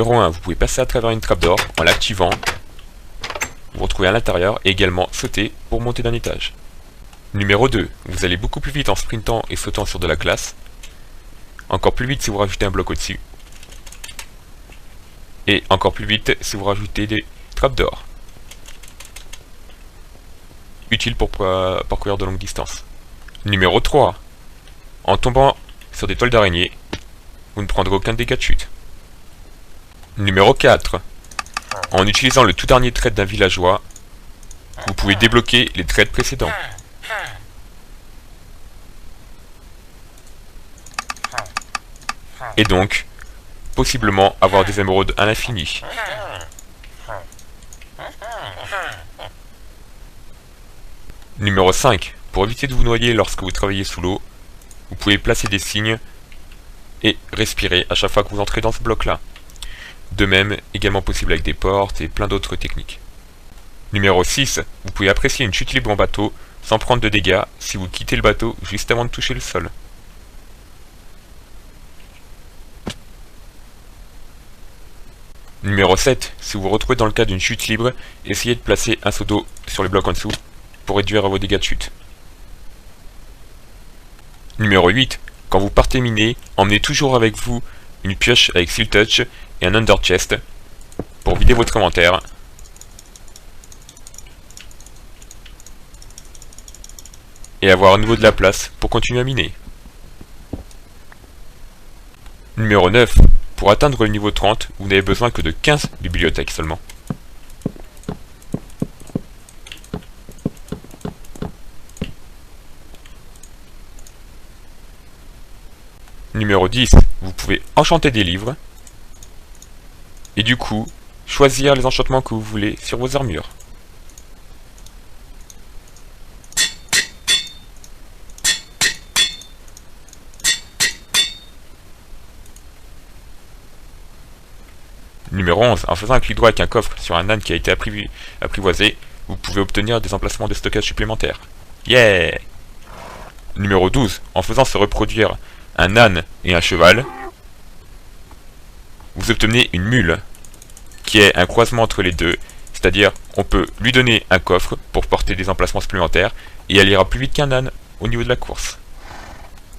Numéro 1, vous pouvez passer à travers une trappe d'or en l'activant. Vous vous retrouvez à l'intérieur et également sauter pour monter d'un étage. Numéro 2, vous allez beaucoup plus vite en sprintant et sautant sur de la glace. Encore plus vite si vous rajoutez un bloc au-dessus. Et encore plus vite si vous rajoutez des trappes d'or. Utile pour parcourir de longues distances. Numéro 3, en tombant sur des toiles d'araignée, vous ne prendrez aucun dégât de chute. Numéro 4, en utilisant le tout dernier trait d'un villageois, vous pouvez débloquer les traits précédents. Et donc, possiblement avoir des émeraudes à l'infini. Numéro 5. Pour éviter de vous noyer lorsque vous travaillez sous l'eau, vous pouvez placer des signes et respirer à chaque fois que vous entrez dans ce bloc-là. De même, également possible avec des portes et plein d'autres techniques. Numéro 6. Vous pouvez apprécier une chute libre en bateau sans prendre de dégâts si vous quittez le bateau juste avant de toucher le sol. Numéro 7. Si vous vous retrouvez dans le cas d'une chute libre, essayez de placer un seau d'eau sur les blocs en dessous pour réduire vos dégâts de chute. Numéro 8. Quand vous partez miner, emmenez toujours avec vous une pioche avec Seal Touch et un Under Chest pour vider votre inventaire. Et avoir à nouveau de la place pour continuer à miner. Numéro 9. Pour atteindre le niveau 30, vous n'avez besoin que de 15 bibliothèques seulement. Numéro 10. Vous pouvez enchanter des livres. Et du coup, choisir les enchantements que vous voulez sur vos armures. Numéro 11. En faisant un clic droit avec un coffre sur un âne qui a été apprivoisé, vous pouvez obtenir des emplacements de stockage supplémentaires. Yeah! Numéro 12. En faisant se reproduire un âne et un cheval, vous obtenez une mule, qui est un croisement entre les deux, c'est-à-dire on peut lui donner un coffre pour porter des emplacements supplémentaires, et elle ira plus vite qu'un âne au niveau de la course.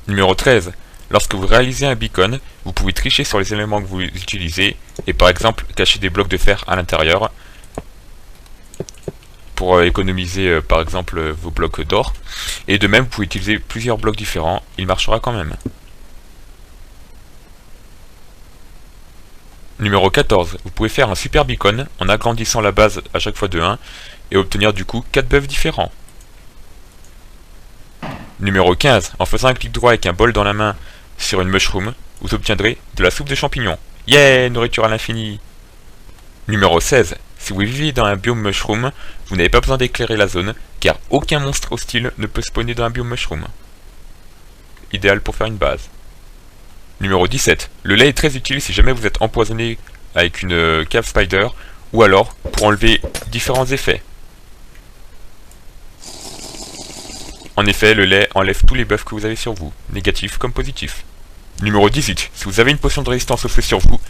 Numéro 13. Lorsque vous réalisez un beacon, vous pouvez tricher sur les éléments que vous utilisez, et par exemple cacher des blocs de fer à l'intérieur, pour économiser par exemple vos blocs d'or, et de même vous pouvez utiliser plusieurs blocs différents, il marchera quand même. Numéro 14. Vous pouvez faire un super beacon en agrandissant la base à chaque fois de 1 et obtenir du coup 4 buffs différents. Numéro 15. En faisant un clic droit avec un bol dans la main sur une mushroom, vous obtiendrez de la soupe de champignons. Yeah, nourriture à l'infini. Numéro 16. Si vous vivez dans un biome mushroom, vous n'avez pas besoin d'éclairer la zone, car aucun monstre hostile ne peut spawner dans un biome mushroom. Idéal pour faire une base. Numéro 17. Le lait est très utile si jamais vous êtes empoisonné avec une cave spider, ou alors pour enlever différents effets. En effet, le lait enlève tous les buffs que vous avez sur vous, négatifs comme positifs. Numéro 18. Si vous avez une potion de résistance au feu sur vous,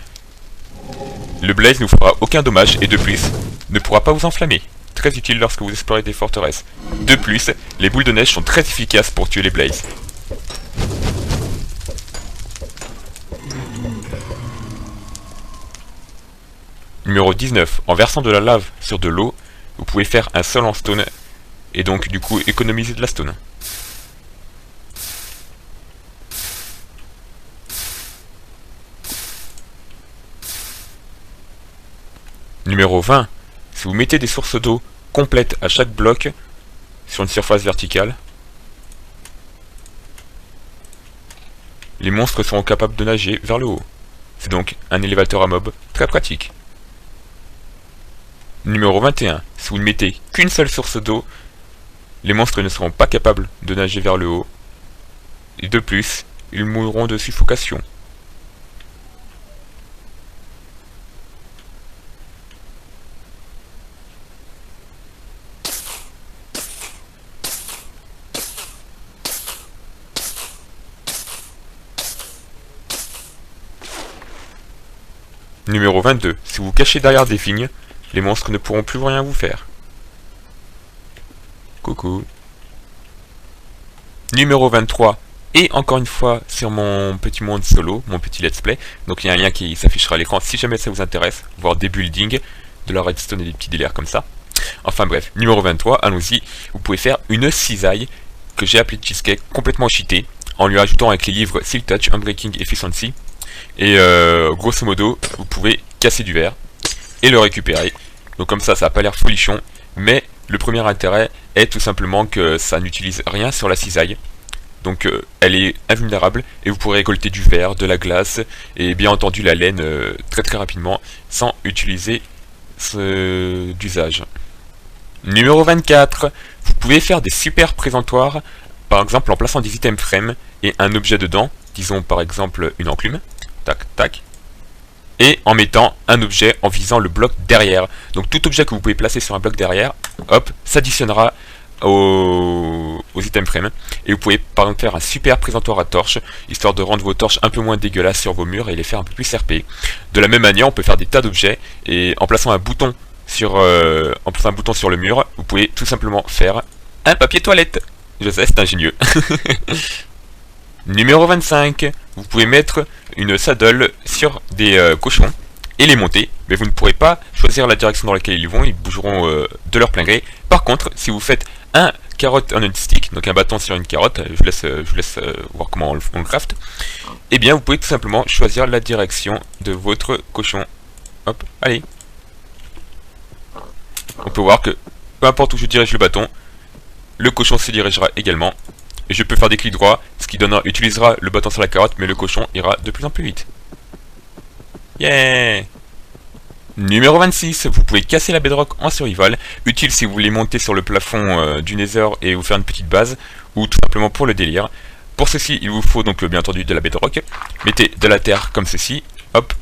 le blaze ne vous fera aucun dommage et de plus, ne pourra pas vous enflammer. Très utile lorsque vous explorez des forteresses. De plus, les boules de neige sont très efficaces pour tuer les blazes. Numéro 19. En versant de la lave sur de l'eau, vous pouvez faire un sol en stone et donc du coup économiser de la stone. Numéro 20. Si vous mettez des sources d'eau complètes à chaque bloc sur une surface verticale, les monstres seront capables de nager vers le haut. C'est donc un élévateur à mob très pratique. Numéro 21. Si vous ne mettez qu'une seule source d'eau, les monstres ne seront pas capables de nager vers le haut. Et de plus, ils mourront de suffocation. Numéro 22. Si vous vous cachez derrière des vignes, les monstres ne pourront plus rien vous faire. Coucou. Numéro 23. Et encore une fois, sur mon petit monde solo, mon petit let's play. Donc il y a un lien qui s'affichera à l'écran si jamais ça vous intéresse. Voir des buildings, de la redstone et des petits délires comme ça. Enfin bref, numéro 23, allons-y. Vous pouvez faire une cisaille que j'ai appelée Cheesecake, complètement cheatée, en lui ajoutant avec les livres Silk Touch, Unbreaking, Efficiency. Et grosso modo, vous pouvez casser du verre et le récupérer. Donc comme ça n'a pas l'air folichon. Mais le premier intérêt est tout simplement que ça n'utilise rien sur la cisaille. Donc elle est invulnérable et vous pourrez récolter du verre, de la glace et bien entendu la laine très rapidement sans utiliser d'usage. Numéro 24, vous pouvez faire des super présentoirs, par exemple en plaçant des items frame et un objet dedans, disons par exemple une enclume, tac tac, et en mettant un objet en visant le bloc derrière. Donc tout objet que vous pouvez placer sur un bloc derrière, hop, s'additionnera aux items frame. Et vous pouvez par exemple faire un super présentoir à torches, histoire de rendre vos torches un peu moins dégueulasses sur vos murs et les faire un peu plus RP. De la même manière, on peut faire des tas d'objets, et en plaçant un bouton sur le mur, vous pouvez tout simplement faire un papier toilette. Je sais, c'est ingénieux. Numéro 25, vous pouvez mettre une saddle sur des cochons et les monter, mais vous ne pourrez pas choisir la direction dans laquelle ils vont, ils bougeront de leur plein gré. Par contre, si vous faites un carotte on a stick, donc un bâton sur une carotte, je vous laisse voir comment on le craft, et bien vous pouvez tout simplement choisir la direction de votre cochon. Hop, allez. On peut voir que peu importe où je dirige le bâton, le cochon se dirigera également. Et je peux faire des clics droits, ce qui utilisera le bâton sur la carotte, mais le cochon ira de plus en plus vite. Yeah! Numéro 26, vous pouvez casser la bedrock en survival, utile si vous voulez monter sur le plafond du Nether et vous faire une petite base, ou tout simplement pour le délire. Pour ceci, il vous faut donc bien entendu de la bedrock. Mettez de la terre comme ceci, hop,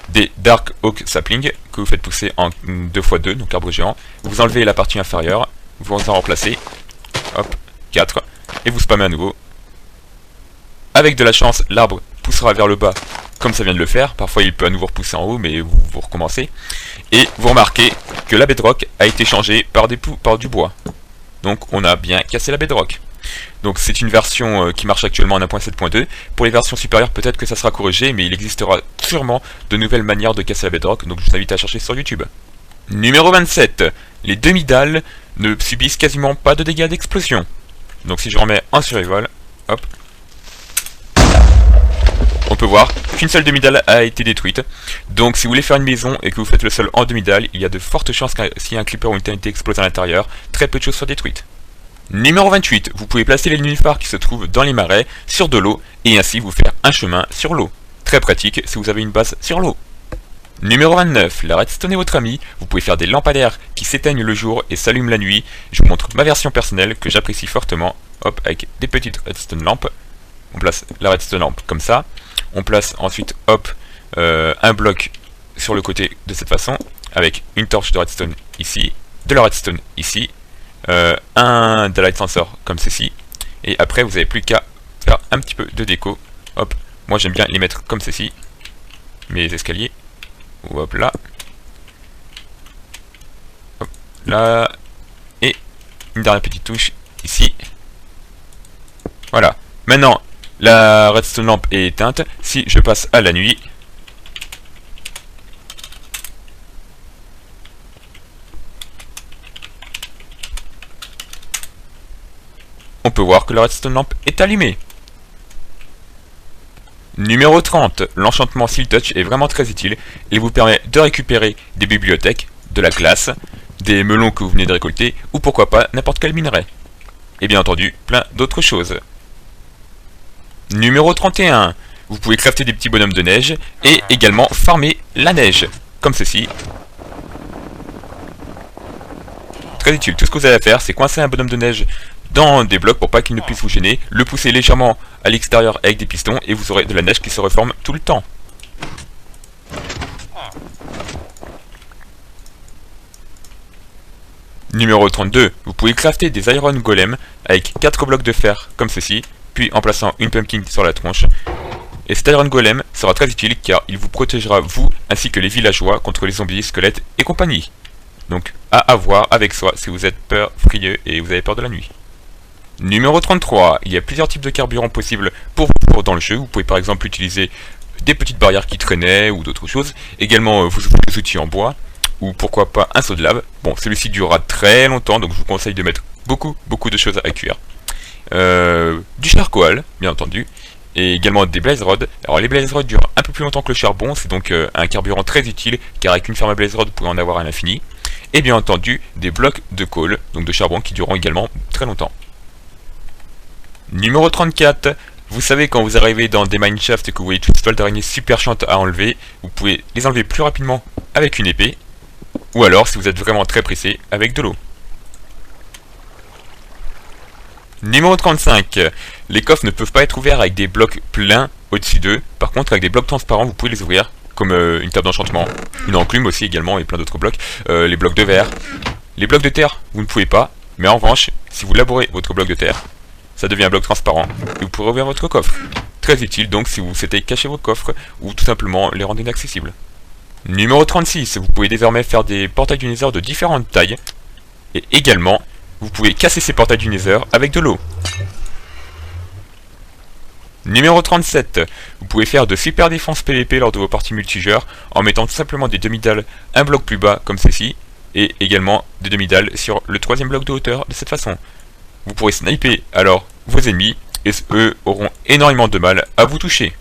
des Dark Oak Sapling que vous faites pousser en 2x2, donc arbre géant. Vous enlevez la partie inférieure, vous en remplacez, hop, 4, et vous spammez à nouveau. Avec de la chance, l'arbre poussera vers le bas comme ça vient de le faire. Parfois il peut à nouveau repousser en haut, mais vous recommencez. Et vous remarquez que la bedrock a été changée par du bois. Donc on a bien cassé la bedrock. Donc c'est une version qui marche actuellement en 1.7.2. Pour les versions supérieures, peut-être que ça sera corrigé, mais il existera sûrement de nouvelles manières de casser la bedrock, donc je vous invite à chercher sur YouTube. Numéro 27. Les demi-dalles ne subissent quasiment pas de dégâts d'explosion. Donc si je remets en survival, hop, on peut voir qu'une seule demi-dalle a été détruite. Donc si vous voulez faire une maison et que vous faites le sol en demi-dalle, il y a de fortes chances que s'il y a un creeper ou une TNT explose à l'intérieur, très peu de choses soient détruites. Numéro 28, vous pouvez placer les nénuphars qui se trouvent dans les marais sur de l'eau et ainsi vous faire un chemin sur l'eau. Très pratique si vous avez une base sur l'eau. Numéro 29, la redstone est votre ami, vous pouvez faire des lampadaires qui s'éteignent le jour et s'allument la nuit. Je vous montre ma version personnelle que j'apprécie fortement, hop, avec des petites redstone lampes. On place la redstone lampe comme ça, on place ensuite, hop, un bloc sur le côté de cette façon, avec une torche de redstone ici, de la redstone ici, un daylight sensor comme ceci, et après vous n'avez plus qu'à faire un petit peu de déco, hop, moi j'aime bien les mettre comme ceci, mes escaliers, hop là, hop là, et une dernière petite touche ici, voilà. Maintenant, la redstone lampe est éteinte, si je passe à la nuit, on peut voir que la redstone lampe est allumée. Numéro 30, l'enchantement Silk Touch est vraiment très utile. Il vous permet de récupérer des bibliothèques, de la glace, des melons que vous venez de récolter, ou pourquoi pas n'importe quel minerai. Et bien entendu, plein d'autres choses. Numéro 31, vous pouvez crafter des petits bonhommes de neige et également farmer la neige, comme ceci. Très utile, tout ce que vous avez à faire, c'est coincer un bonhomme de neige dans des blocs pour pas qu'il ne puisse vous gêner, le pousser légèrement à l'extérieur avec des pistons et vous aurez de la neige qui se reforme tout le temps. Numéro 32, vous pouvez crafter des iron golems avec 4 blocs de fer comme ceci, puis en plaçant une pumpkin sur la tronche, Et cet Iron Golem sera très utile car il vous protégera vous ainsi que les villageois contre les zombies, squelettes et compagnie. Donc à avoir avec soi si vous êtes frieux et vous avez peur de la nuit. Numéro 33, il y a plusieurs types de carburant possibles pour vous dans le jeu. Vous pouvez par exemple utiliser des petites barrières qui traînaient ou d'autres choses. Également vos outils en bois ou pourquoi pas un seau de lave. Bon, celui-ci durera très longtemps donc je vous conseille de mettre beaucoup de choses à cuire. Du charcoal, bien entendu. Et également des blaze rods. Alors les blaze rods durent un peu plus longtemps que le charbon, c'est donc un carburant très utile car avec une ferme à blaze rod vous pouvez en avoir à l'infini. Et bien entendu des blocs de coal, donc de charbon qui dureront également très longtemps. Numéro 34, vous savez quand vous arrivez dans des mineshafts et que vous voyez toutes ces toiles d'araignée super chiantes à enlever, vous pouvez les enlever plus rapidement avec une épée, ou alors si vous êtes vraiment très pressé avec de l'eau. Numéro 35, les coffres ne peuvent pas être ouverts avec des blocs pleins au-dessus d'eux, par contre avec des blocs transparents vous pouvez les ouvrir, comme une table d'enchantement, une enclume aussi également et plein d'autres blocs, les blocs de verre. Les blocs de terre vous ne pouvez pas, mais en revanche, si vous labourez votre bloc de terre, ça devient un bloc transparent et vous pourrez ouvrir votre coffre. Très utile donc si vous souhaitez cacher vos coffres ou tout simplement les rendre inaccessibles. Numéro 36, vous pouvez désormais faire des portails du Nether de différentes tailles et également vous pouvez casser ces portails du Nether avec de l'eau. Numéro 37, vous pouvez faire de super défenses PVP lors de vos parties multijoueurs en mettant tout simplement des demi-dalles un bloc plus bas comme ceci et également des demi-dalles sur le troisième bloc de hauteur de cette façon. Vous pourrez sniper alors vos ennemis et eux auront énormément de mal à vous toucher.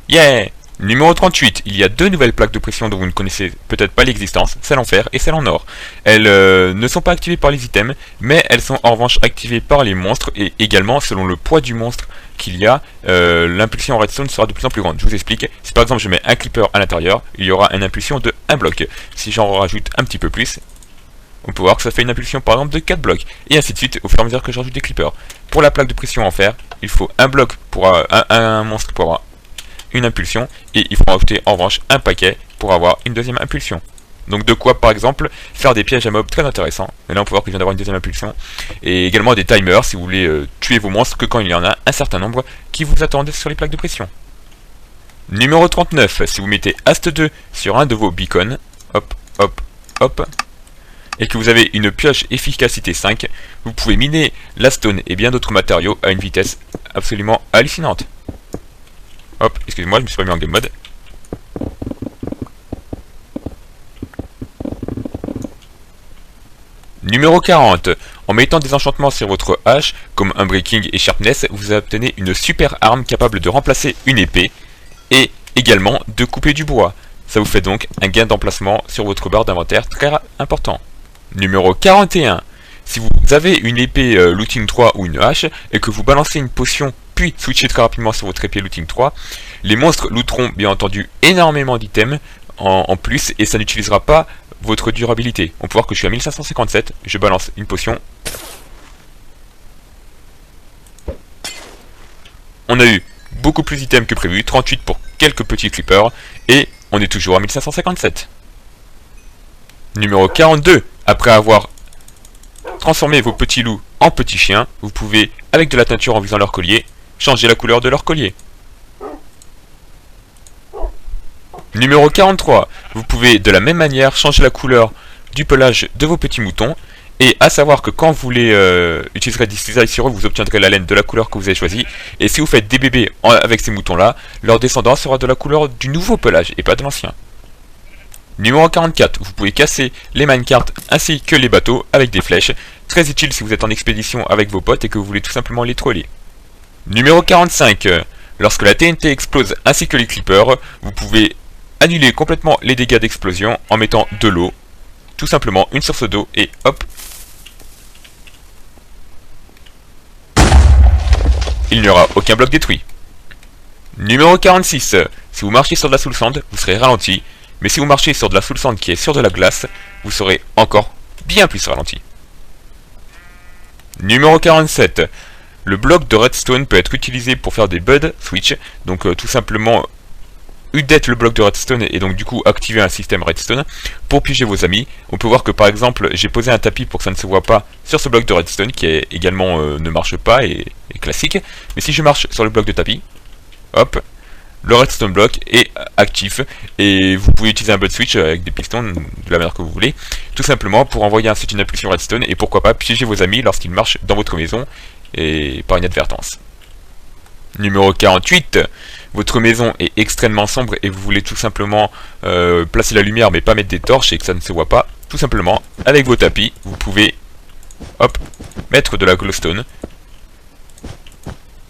Yeah! Numéro 38, il y a deux nouvelles plaques de pression dont vous ne connaissez peut-être pas l'existence, celle en fer et celle en or. Elles ne sont pas activées par les items, mais elles sont en revanche activées par les monstres et également selon le poids du monstre qu'il y a, l'impulsion en redstone sera de plus en plus grande. Je vous explique, si par exemple je mets un creeper à l'intérieur, il y aura une impulsion de 1 bloc. Si j'en rajoute un petit peu plus, on peut voir que ça fait une impulsion par exemple de 4 blocs, et ainsi de suite au fur et à mesure que j'ajoute des creepers. Pour la plaque de pression en fer, il faut un bloc pour un monstre pour avoir une impulsion, et il faut rajouter en revanche un paquet pour avoir une deuxième impulsion. Donc de quoi par exemple faire des pièges à mobs très intéressants, et là on peut voir qu'il vient d'avoir une deuxième impulsion, et également des timers si vous voulez tuer vos monstres que quand il y en a un certain nombre qui vous attendent sur les plaques de pression. Numéro 39, si vous mettez Ast 2 sur un de vos beacons, hop, hop, hop, et que vous avez une pioche efficacité 5, vous pouvez miner la stone et bien d'autres matériaux à une vitesse absolument hallucinante. Hop, excusez-moi, je me suis pas mis en game mode. Numéro 40. En mettant des enchantements sur votre hache, comme un breaking et sharpness, vous obtenez une super arme capable de remplacer une épée et également de couper du bois. Ça vous fait donc un gain d'emplacement sur votre barre d'inventaire très important. Numéro 41. Si vous avez une épée looting 3 ou une hache et que vous balancez une potion puis switchez très rapidement sur votre épée looting 3, les monstres looteront bien entendu énormément d'items en plus et ça n'utilisera pas votre durabilité. On peut voir que je suis à 1557, je balance une potion. On a eu beaucoup plus d'items que prévu, 38 pour quelques petits creepers et on est toujours à 1557. Numéro 42, après avoir transformé vos petits loups en petits chiens, vous pouvez, avec de la teinture en visant leur collier, changer la couleur de leur collier. Numéro 43, vous pouvez de la même manière changer la couleur du pelage de vos petits moutons, et à savoir que quand vous les utiliserez des cisailles sur eux, vous obtiendrez la laine de la couleur que vous avez choisie, et si vous faites des bébés avec ces moutons là, leur descendant sera de la couleur du nouveau pelage et pas de l'ancien. Numéro 44, vous pouvez casser les minecarts ainsi que les bateaux avec des flèches, très utile si vous êtes en expédition avec vos potes et que vous voulez tout simplement les troller. Numéro 45, lorsque la TNT explose ainsi que les creepers, vous pouvez annuler complètement les dégâts d'explosion en mettant de l'eau, tout simplement une source d'eau et hop. Il n'y aura aucun bloc détruit. Numéro 46, si vous marchez sur de la soul sand, vous serez ralenti, mais si vous marchez sur de la soul sand qui est sur de la glace, vous serez encore bien plus ralenti. Numéro 47, le bloc de redstone peut être utilisé pour faire des bud switch, donc tout simplement update le bloc de redstone et donc du coup activer un système redstone pour piéger vos amis. On peut voir que par exemple j'ai posé un tapis pour que ça ne se voit pas sur ce bloc de redstone qui est également ne marche pas et est classique. Mais si je marche sur le bloc de tapis, hop, le redstone block est actif et vous pouvez utiliser un butt switch avec des pistons de la manière que vous voulez, tout simplement pour envoyer ainsi une impulsion redstone et pourquoi pas piéger vos amis lorsqu'ils marchent dans votre maison et par inadvertance. Numéro 48, votre maison est extrêmement sombre et vous voulez tout simplement placer la lumière mais pas mettre des torches et que ça ne se voit pas. Tout simplement, avec vos tapis, vous pouvez hop, mettre de la glowstone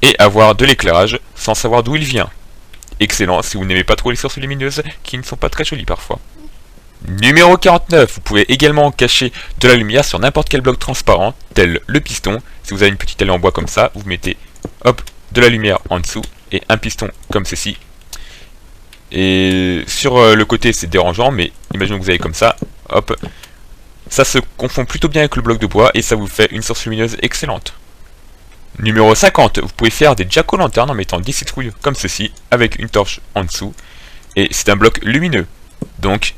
et avoir de l'éclairage sans savoir d'où il vient. Excellent si vous n'aimez pas trop les sources lumineuses qui ne sont pas très jolies parfois. Numéro 49, vous pouvez également cacher de la lumière sur n'importe quel bloc transparent, tel le piston. Si vous avez une petite allée en bois comme ça, vous mettez hop, de la lumière en dessous et un piston comme ceci. Et sur le côté c'est dérangeant, mais imaginons que vous avez comme ça, hop, ça se confond plutôt bien avec le bloc de bois et ça vous fait une source lumineuse excellente. Numéro 50, vous pouvez faire des jack-o'-lantern en mettant des citrouilles comme ceci, avec une torche en dessous, et c'est un bloc lumineux, donc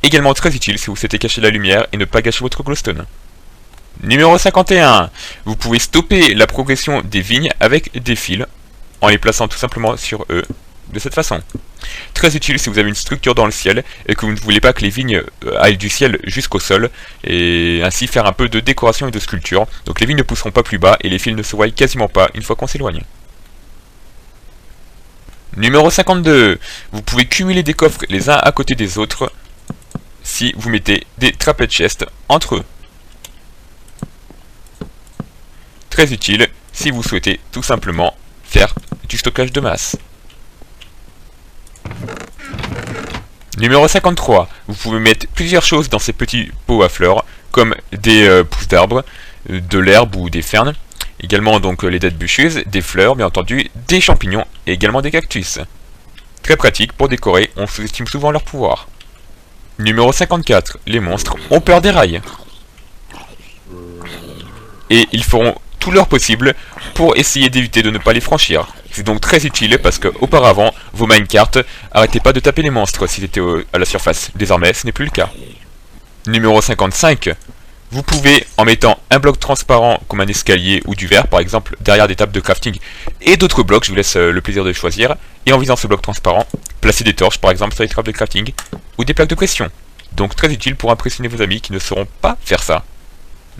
également très utile si vous souhaitez cacher la lumière et ne pas gâcher votre glowstone. Numéro 51, vous pouvez stopper la progression des vignes avec des fils, en les plaçant tout simplement sur eux, de cette façon. Très utile si vous avez une structure dans le ciel et que vous ne voulez pas que les vignes aillent du ciel jusqu'au sol et ainsi faire un peu de décoration et de sculpture. Donc les vignes ne pousseront pas plus bas et les fils ne se voient quasiment pas une fois qu'on s'éloigne. Numéro 52, vous pouvez cumuler des coffres les uns à côté des autres si vous mettez des trapèzes chests entre eux. Très utile si vous souhaitez tout simplement faire du stockage de masse. Numéro 53, vous pouvez mettre plusieurs choses dans ces petits pots à fleurs, comme des pousses d'arbres, de l'herbe ou des fernes, également donc les dattes bûcheuses, des fleurs, bien entendu, des champignons et également des cactus. Très pratique pour décorer, on sous-estime souvent leur pouvoir. Numéro 54, les monstres ont peur des rails. Et ils feront tout leur possible pour essayer d'éviter de ne pas les franchir. C'est donc très utile parce que auparavant, vos minecarts arrêtaient pas de taper les monstres s'ils étaient à la surface. Désormais, ce n'est plus le cas. Numéro 55, vous pouvez, en mettant un bloc transparent comme un escalier ou du verre par exemple, derrière des tables de crafting et d'autres blocs, je vous laisse le plaisir de choisir, et en visant ce bloc transparent, placer des torches par exemple sur les tables de crafting ou des plaques de pression. Donc très utile pour impressionner vos amis qui ne sauront pas faire ça.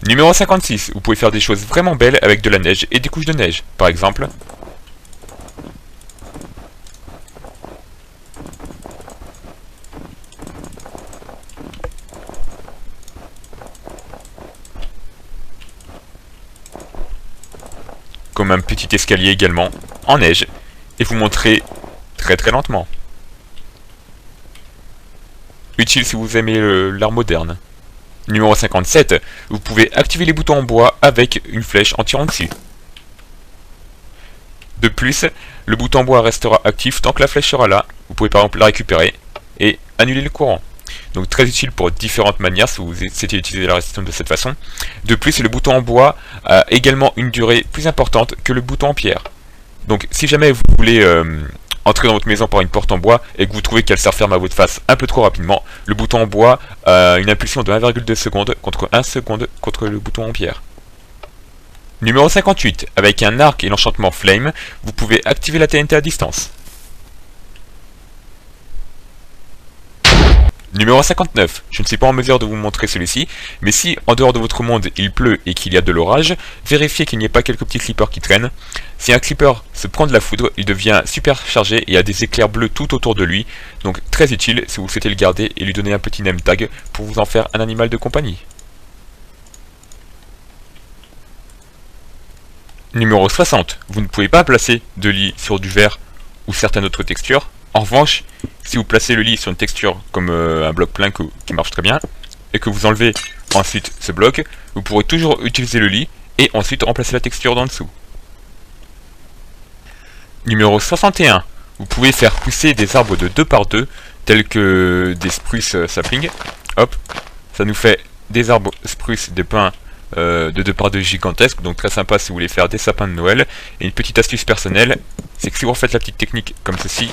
Numéro 56, vous pouvez faire des choses vraiment belles avec de la neige et des couches de neige. Par exemple, comme un petit escalier également, en neige, et vous montrez très très lentement. Utile si vous aimez l'art moderne. Numéro 57, vous pouvez activer les boutons en bois avec une flèche en tirant dessus. De plus, le bouton en bois restera actif tant que la flèche sera là. Vous pouvez par exemple la récupérer et annuler le courant. Donc très utile pour différentes manières si vous souhaitez utiliser la redstone de cette façon. De plus, le bouton en bois a également une durée plus importante que le bouton en pierre. Donc si jamais vous voulez entrer dans votre maison par une porte en bois et que vous trouvez qu'elle se referme à votre face un peu trop rapidement, le bouton en bois a une impulsion de 1,2 secondes contre 1 seconde contre le bouton en pierre. Numéro 58, avec un arc et l'enchantement Flame, vous pouvez activer la TNT à distance. Numéro 59, je ne suis pas en mesure de vous montrer celui-ci, mais si en dehors de votre monde il pleut et qu'il y a de l'orage, vérifiez qu'il n'y ait pas quelques petits clippers qui traînent. Si un clipper se prend de la foudre, il devient super chargé et a des éclairs bleus tout autour de lui, donc très utile si vous souhaitez le garder et lui donner un petit name tag pour vous en faire un animal de compagnie. Numéro 60, vous ne pouvez pas placer de lit sur du verre ou certaines autres textures. En revanche, si vous placez le lit sur une texture comme un bloc plein qui marche très bien, et que vous enlevez ensuite ce bloc, vous pourrez toujours utiliser le lit et ensuite remplacer la texture d'en dessous. Numéro 61, vous pouvez faire pousser des arbres de 2 par 2, tels que des spruce sapling. Hop, ça nous fait des arbres spruce, des pins de 2 par 2 gigantesques, donc très sympa si vous voulez faire des sapins de Noël. Et une petite astuce personnelle, c'est que si vous refaites la petite technique comme ceci,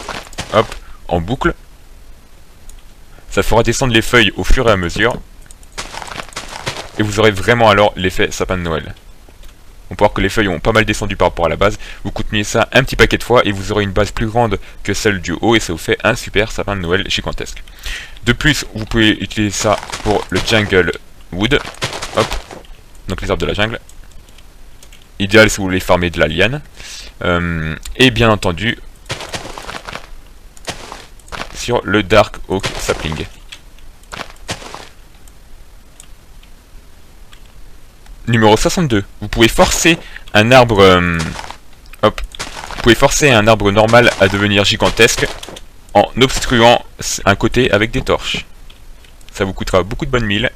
hop, en boucle. Ça fera descendre les feuilles au fur et à mesure. Et vous aurez vraiment alors l'effet sapin de Noël. On peut voir que les feuilles ont pas mal descendu par rapport à la base. Vous continuez ça un petit paquet de fois et vous aurez une base plus grande que celle du haut et ça vous fait un super sapin de Noël gigantesque. De plus, vous pouvez utiliser ça pour le jungle wood. Hop. Donc les arbres de la jungle. Idéal si vous voulez farmer de la liane. Et bien entendu, sur le Dark Oak Sapling. Numéro 62. Vous pouvez forcer un arbre... hop. Vous pouvez forcer un arbre normal à devenir gigantesque en obstruant un côté avec des torches. Ça vous coûtera beaucoup de bonnes milles,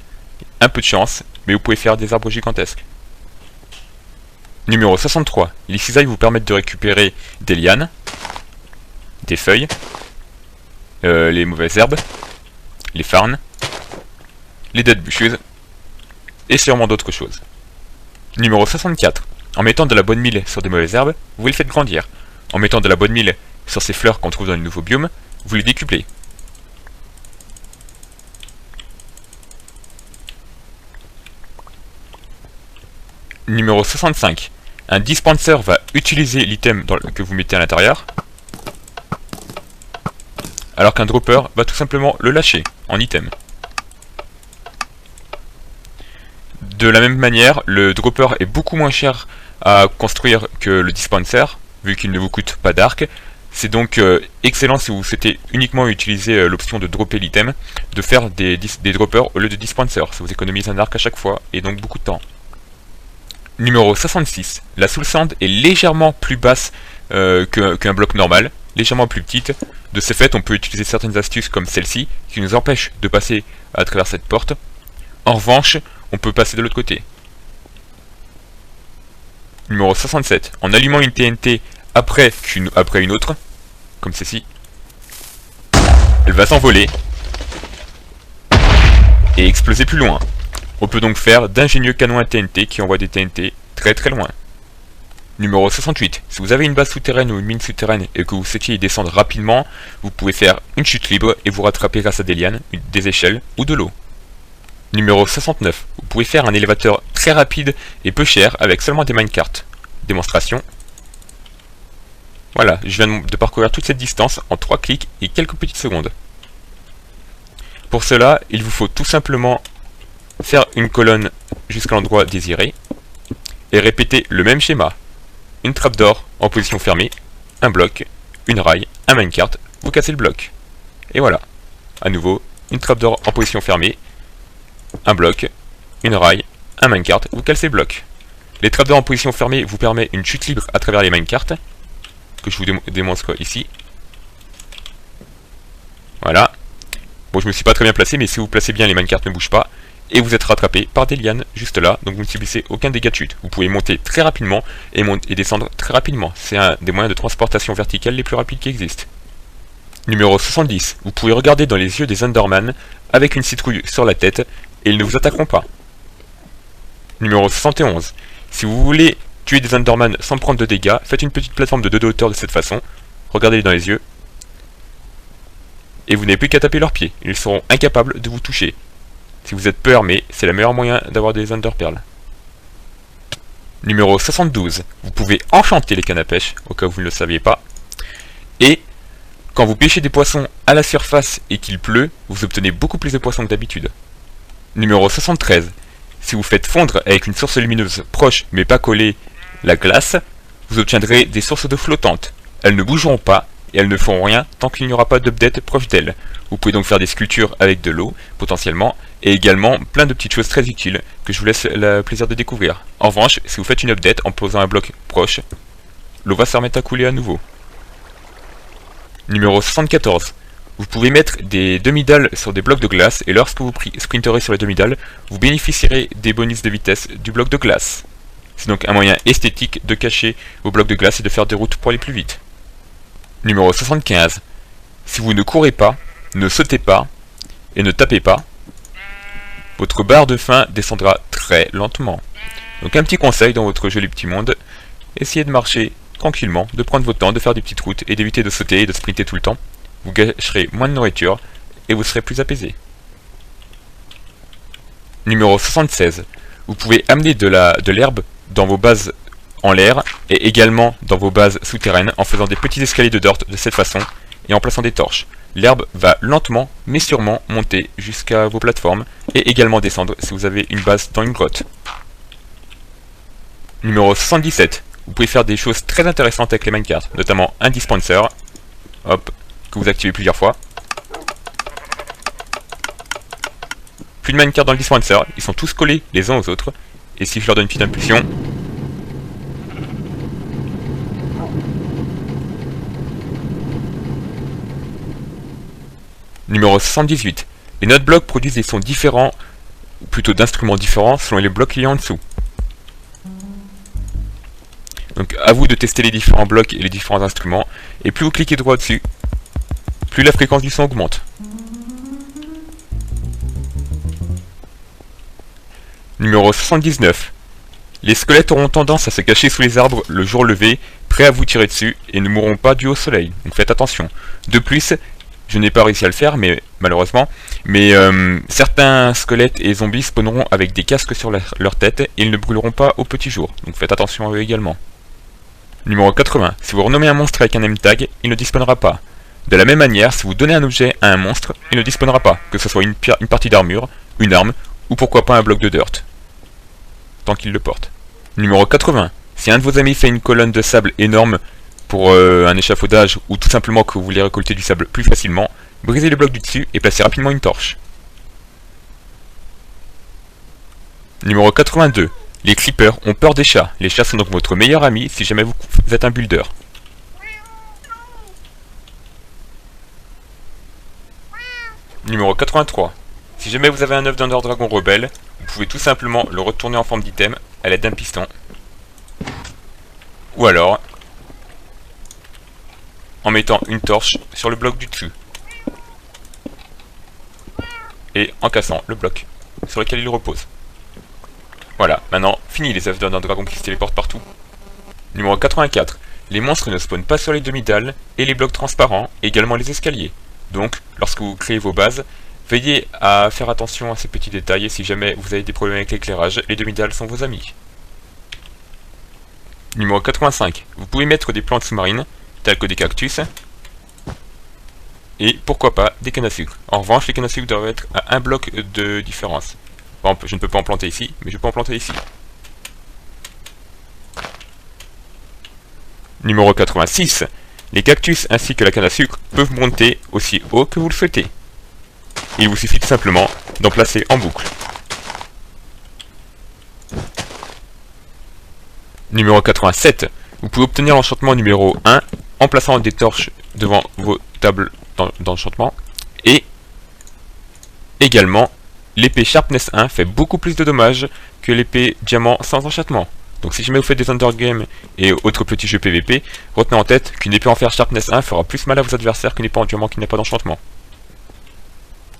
un peu de chance, mais vous pouvez faire des arbres gigantesques. Numéro 63. Les cisailles vous permettent de récupérer des lianes, des feuilles, les mauvaises herbes, les farnes, les dead bushes, et sûrement d'autres choses. Numéro 64. En mettant de la bonne mille sur des mauvaises herbes, vous les faites grandir. En mettant de la bonne mille sur ces fleurs qu'on trouve dans les nouveaux biomes, vous les décuplez. Numéro 65. Un dispenser va utiliser l'item que vous mettez à l'intérieur, alors qu'un dropper va tout simplement le lâcher en item. De la même manière, le dropper est beaucoup moins cher à construire que le dispenser, vu qu'il ne vous coûte pas d'arc. C'est donc excellent si vous souhaitez uniquement utiliser l'option de dropper l'item, de faire des droppers au lieu de dispenser. Ça vous économise un arc à chaque fois, et donc beaucoup de temps. Numéro 66. La soul sand est légèrement plus basse qu'un bloc normal, légèrement plus petite. De ce fait, on peut utiliser certaines astuces comme celle-ci, qui nous empêchent de passer à travers cette porte. En revanche, on peut passer de l'autre côté. Numéro 67. En allumant une TNT après une autre, comme ceci, elle va s'envoler et exploser plus loin. On peut donc faire d'ingénieux canons à TNT qui envoient des TNT très très loin. Numéro 68. Si vous avez une base souterraine ou une mine souterraine et que vous souhaitiez y descendre rapidement, vous pouvez faire une chute libre et vous rattraper grâce à des lianes, des échelles ou de l'eau. Numéro 69. Vous pouvez faire un élévateur très rapide et peu cher avec seulement des minecarts. Démonstration. Voilà, je viens de parcourir toute cette distance en 3 clics et quelques petites secondes. Pour cela, il vous faut tout simplement faire une colonne jusqu'à l'endroit désiré et répéter le même schéma. Une trappe d'or en position fermée, un bloc, une rail, un minecart, vous cassez le bloc. Et voilà. À nouveau, une trappe d'or en position fermée, un bloc, une rail, un minecart, vous cassez le bloc. Les trappes d'or en position fermée vous permettent une chute libre à travers les minecarts, que je vous démontre ici. Voilà. Bon, je me suis pas très bien placé, mais si vous placez bien, les minecarts ne bougent pas. Et vous êtes rattrapé par des lianes juste là, donc vous ne subissez aucun dégât de chute. Vous pouvez monter très rapidement et descendre très rapidement. C'est un des moyens de transportation verticale les plus rapides qui existent. Numéro 70. Vous pouvez regarder dans les yeux des Enderman avec une citrouille sur la tête et ils ne vous attaqueront pas. Numéro 71. Si vous voulez tuer des Enderman sans prendre de dégâts, faites une petite plateforme de 2 de hauteur de cette façon. Regardez-les dans les yeux. Et vous n'avez plus qu'à taper leurs pieds. Ils seront incapables de vous toucher. Si vous êtes peu armé, c'est le meilleur moyen d'avoir des Enderpearls. Numéro 72. Vous pouvez enchanter les cannes à pêche, au cas où vous ne le saviez pas. Et quand vous pêchez des poissons à la surface et qu'il pleut, vous obtenez beaucoup plus de poissons que d'habitude. Numéro 73. Si vous faites fondre avec une source lumineuse proche mais pas collée la glace, vous obtiendrez des sources d'eau flottantes. Elles ne bougeront pas et elles ne feront rien tant qu'il n'y aura pas d'update proche d'elles. Vous pouvez donc faire des sculptures avec de l'eau, potentiellement, et également plein de petites choses très utiles que je vous laisse le plaisir de découvrir. En revanche, si vous faites une update en posant un bloc proche, l'eau va se remettre à couler à nouveau. Numéro 74. Vous pouvez mettre des demi-dalles sur des blocs de glace et lorsque vous sprinterez sur les demi-dalles, vous bénéficierez des bonus de vitesse du bloc de glace. C'est donc un moyen esthétique de cacher vos blocs de glace et de faire des routes pour aller plus vite. Numéro 75. Si vous ne courez pas, ne sautez pas et ne tapez pas, votre barre de faim descendra très lentement. Donc un petit conseil dans votre joli petit monde, essayez de marcher tranquillement, de prendre votre temps, de faire des petites routes et d'éviter de sauter et de sprinter tout le temps. vous gâcherez moins de nourriture et vous serez plus apaisé. Numéro 76. Vous pouvez amener de l'herbe dans vos bases en l'air et également dans vos bases souterraines en faisant des petits escaliers de dirt de cette façon et en plaçant des torches. L'herbe va lentement mais sûrement monter jusqu'à vos plateformes et également descendre si vous avez une base dans une grotte. Numéro 77. Vous pouvez faire des choses très intéressantes avec les minecarts, notamment un dispenser, hop, que vous activez plusieurs fois. Plus de minecarts dans le dispenser, ils sont tous collés les uns aux autres, et si je leur donne une petite impulsion, numéro 78. Les note blocs produisent des sons différents, ou plutôt d'instruments différents, selon les blocs qu'il y a en dessous. Donc à vous de tester les différents blocs et les différents instruments, et plus vous cliquez droit dessus, plus la fréquence du son augmente. Numéro 79. Les squelettes auront tendance à se cacher sous les arbres le jour levé, prêts à vous tirer dessus, et ne mourront pas dû au soleil, donc faites attention. De plus, je n'ai pas réussi à le faire, mais malheureusement, certains squelettes et zombies spawneront avec des casques sur leur tête, et ils ne brûleront pas au petit jour, donc faites attention à eux également. Numéro 80. Si vous renommez un monstre avec un name tag, il ne dispawnera pas. De la même manière, si vous donnez un objet à un monstre, il ne dispawnera pas, que ce soit une partie d'armure, une arme, ou pourquoi pas un bloc de dirt, tant qu'il le porte. Numéro 80. Si un de vos amis fait une colonne de sable énorme pour un échafaudage, ou tout simplement que vous voulez récolter du sable plus facilement, brisez le bloc du dessus et placez rapidement une torche. Numéro 82. Les creepers ont peur des chats. Les chats sont donc votre meilleur ami si jamais vous êtes un builder. Numéro 83. Si jamais vous avez un œuf d'Ender Dragon rebelle, vous pouvez tout simplement le retourner en forme d'item à l'aide d'un piston. Ou alors, en mettant une torche sur le bloc du dessus. Et en cassant le bloc sur lequel il repose. Voilà, maintenant, fini les œufs d'Ender Dragon qui se téléportent partout. Numéro 84. Les monstres ne spawnent pas sur les demi-dalles et les blocs transparents, et également les escaliers. Donc, lorsque vous créez vos bases, veillez à faire attention à ces petits détails, et si jamais vous avez des problèmes avec l'éclairage, les demi-dalles sont vos amis. Numéro 85. Vous pouvez mettre des plantes sous-marines, telles que des cactus, et pourquoi pas des cannes à sucre. En revanche, les cannes à sucre doivent être à un bloc de différence. Par exemple, je ne peux pas en planter ici, mais je peux en planter ici. Numéro 86. Les cactus ainsi que la canne à sucre peuvent monter aussi haut que vous le souhaitez. Il vous suffit tout simplement d'en placer en boucle. Numéro 87. Vous pouvez obtenir l'enchantement numéro 1 en plaçant des torches devant vos tables d'enchantement. Et également, l'épée Sharpness 1 fait beaucoup plus de dommages que l'épée Diamant sans enchantement. Donc si jamais vous faites des undergames et autres petits jeux PVP, retenez en tête qu'une épée en fer Sharpness 1 fera plus mal à vos adversaires qu'une épée en diamant qui n'a pas d'enchantement.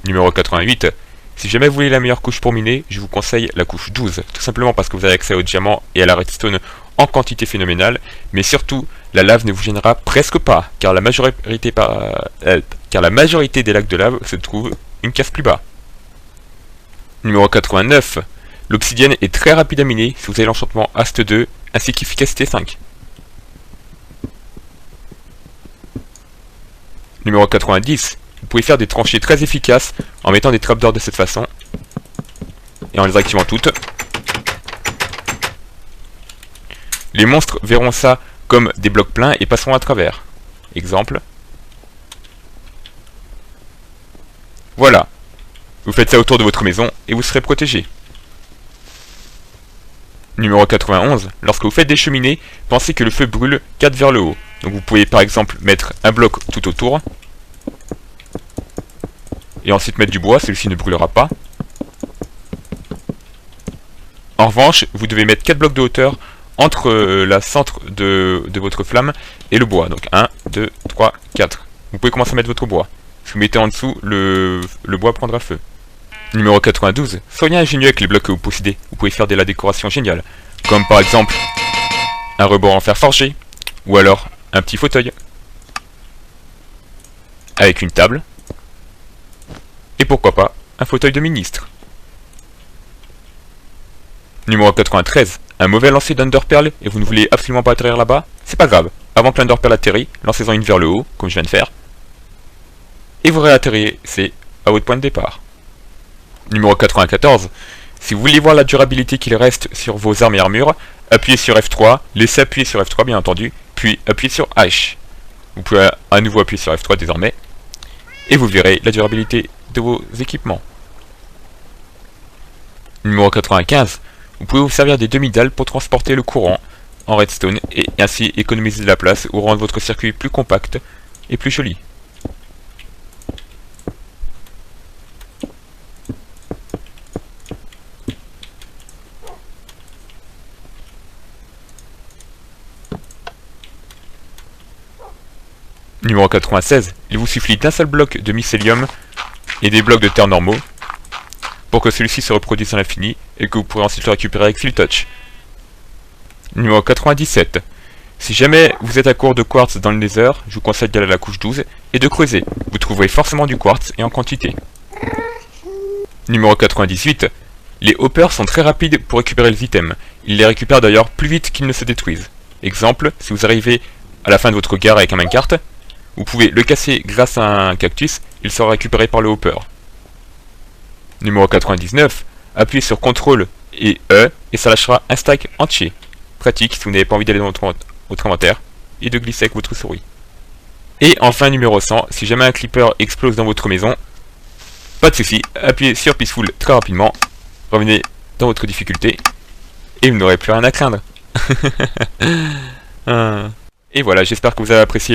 Numéro 88. Si jamais vous voulez la meilleure couche pour miner, je vous conseille la couche 12. Tout simplement parce que vous avez accès au diamant et à la redstone en quantité phénoménale. Mais surtout, la lave ne vous gênera presque pas, car la majorité des lacs de lave se trouvent une case plus bas. Numéro 89. L'obsidienne est très rapide à miner si vous avez l'enchantement Ast 2 ainsi qu'efficacité 5. Numéro 90. Vous pouvez faire des tranchées très efficaces en mettant des trapdoors de cette façon et en les activant toutes. Les monstres verront ça comme des blocs pleins et passeront à travers. Exemple. Voilà. Vous faites ça autour de votre maison et vous serez protégé. Numéro 91. Lorsque vous faites des cheminées, pensez que le feu brûle 4 vers le haut. Donc vous pouvez par exemple mettre un bloc tout autour. Et ensuite mettre du bois, celui-ci ne brûlera pas. En revanche, vous devez mettre 4 blocs de hauteur entre la centre de votre flamme et le bois. Donc 1, 2, 3, 4. Vous pouvez commencer à mettre votre bois. Si vous mettez en dessous, le bois prendra feu. Numéro 92. Soyez ingénieux avec les blocs que vous possédez. Vous pouvez faire de la décoration géniale. Comme par exemple un rebord en fer forgé. Ou alors un petit fauteuil. avec une table, et pourquoi pas un fauteuil de ministre. Numéro 93, un mauvais lancer d'Underpearl et vous ne voulez absolument pas atterrir là-bas? C'est pas grave, avant que l'Underpearl atterrit, lancez-en une vers le haut, comme je viens de faire, et vous réatterrissez à votre point de départ. Numéro 94, si vous voulez voir la durabilité qu'il reste sur vos armes et armures, appuyez sur F3, laissez appuyer sur F3 bien entendu, puis appuyez sur H. Vous pouvez à nouveau appuyer sur F3 désormais, et vous verrez la durabilité de vos équipements. Numéro 95, vous pouvez vous servir des demi-dalles pour transporter le courant en redstone et ainsi économiser de la place ou rendre votre circuit plus compact et plus joli. Numéro 96, il vous suffit d'un seul bloc de mycélium et des blocs de terre normaux pour que celui-ci se reproduise à l'infini et que vous pourrez ensuite le récupérer avec Field Touch. Numéro 97, si jamais vous êtes à court de quartz dans le Nether, je vous conseille d'aller à la couche 12 et de creuser. Vous trouverez forcément du quartz et en quantité. Numéro 98, les hoppers sont très rapides pour récupérer les items. Ils les récupèrent d'ailleurs plus vite qu'ils ne se détruisent. Exemple, si vous arrivez à la fin de votre gare avec un minecart, vous pouvez le casser grâce à un cactus, il sera récupéré par le hopper. Numéro 99, appuyez sur CTRL et E et ça lâchera un stack entier. Pratique si vous n'avez pas envie d'aller dans votre inventaire et de glisser avec votre souris. Et enfin numéro 100, si jamais un creeper explose dans votre maison, pas de souci, appuyez sur Peaceful très rapidement, revenez dans votre difficulté et vous n'aurez plus rien à craindre. Et voilà, j'espère que vous avez apprécié